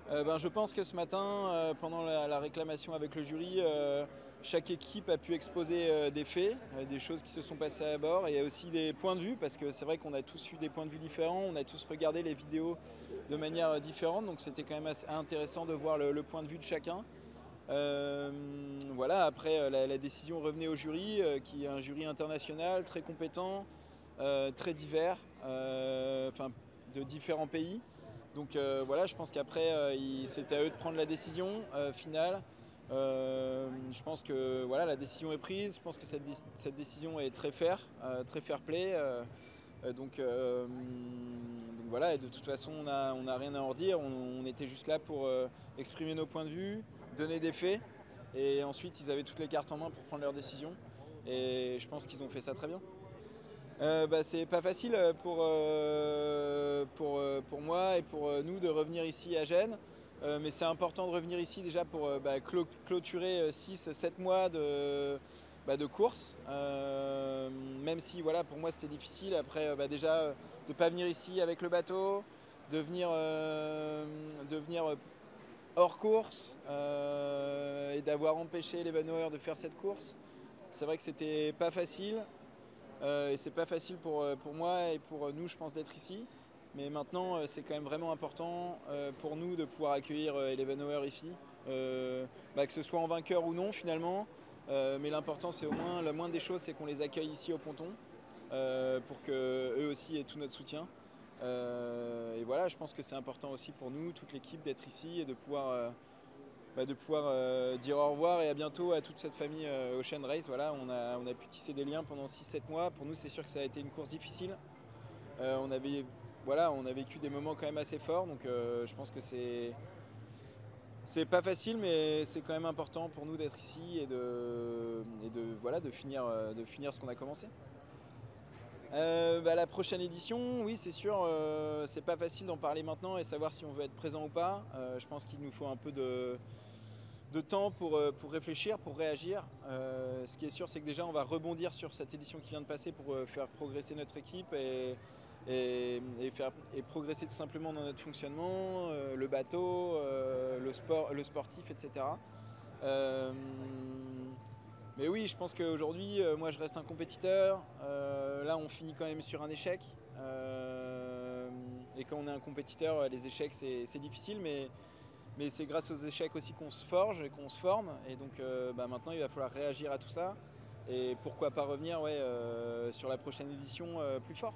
Je pense que ce matin, pendant la réclamation avec le jury, chaque équipe a pu exposer des faits, des choses qui se sont passées à bord et aussi des points de vue, parce que c'est vrai qu'on a tous eu des points de vue différents, on a tous regardé les vidéos de manière différente, donc c'était quand même assez intéressant de voir le point de vue de chacun. Voilà, après la décision revenait au jury, qui est un jury international très compétent, très divers, de différents pays. Donc voilà, je pense qu'après, c'était à eux de prendre la décision finale. Je pense que voilà, la décision est prise. Je pense que cette décision est très fair play. Donc voilà, et de toute façon, on a rien à en redire. On était juste là pour exprimer nos points de vue, donner des faits. Et ensuite, ils avaient toutes les cartes en main pour prendre leur décision. Et je pense qu'ils ont fait ça très bien. C'est pas facile pour moi et pour nous de revenir ici à Gênes. Mais c'est important de revenir ici déjà pour clôturer 6-7 mois de course. Même si voilà, pour moi c'était difficile. Après déjà de ne pas venir ici avec le bateau, de venir hors course et d'avoir empêché l'Evenhoer de faire cette course. C'est vrai que c'était pas facile. Et c'est pas facile pour moi et pour nous, je pense, d'être ici. Mais maintenant, c'est quand même vraiment important pour nous de pouvoir accueillir Eleven ici. Que ce soit en vainqueur ou non, finalement. Mais l'important, c'est au moins, la moindre des choses, c'est qu'on les accueille ici au ponton pour qu'eux aussi aient tout notre soutien. Et voilà, je pense que c'est important aussi pour nous, toute l'équipe, d'être ici et de pouvoir dire au revoir et à bientôt à toute cette famille Ocean Race. Voilà, on a pu tisser des liens pendant 6-7 mois. Pour nous, c'est sûr que ça a été une course difficile. On a vécu des moments quand même assez forts. Donc je pense que c'est pas facile, mais c'est quand même important pour nous d'être ici et de finir ce qu'on a commencé. La prochaine édition, oui, c'est sûr, c'est pas facile d'en parler maintenant et savoir si on veut être présent ou pas. Je pense qu'il nous faut un peu de temps pour réfléchir, pour réagir. Ce qui est sûr, c'est que déjà, on va rebondir sur cette édition qui vient de passer pour faire progresser notre équipe et progresser tout simplement dans notre fonctionnement, le bateau, le sportif, etc. Mais oui, je pense qu'aujourd'hui, moi, je reste un compétiteur. Là, on finit quand même sur un échec. Et quand on est un compétiteur, les échecs, c'est difficile, mais c'est grâce aux échecs aussi qu'on se forge et qu'on se forme. Et donc maintenant, il va falloir réagir à tout ça. Et pourquoi pas revenir sur la prochaine édition plus fort.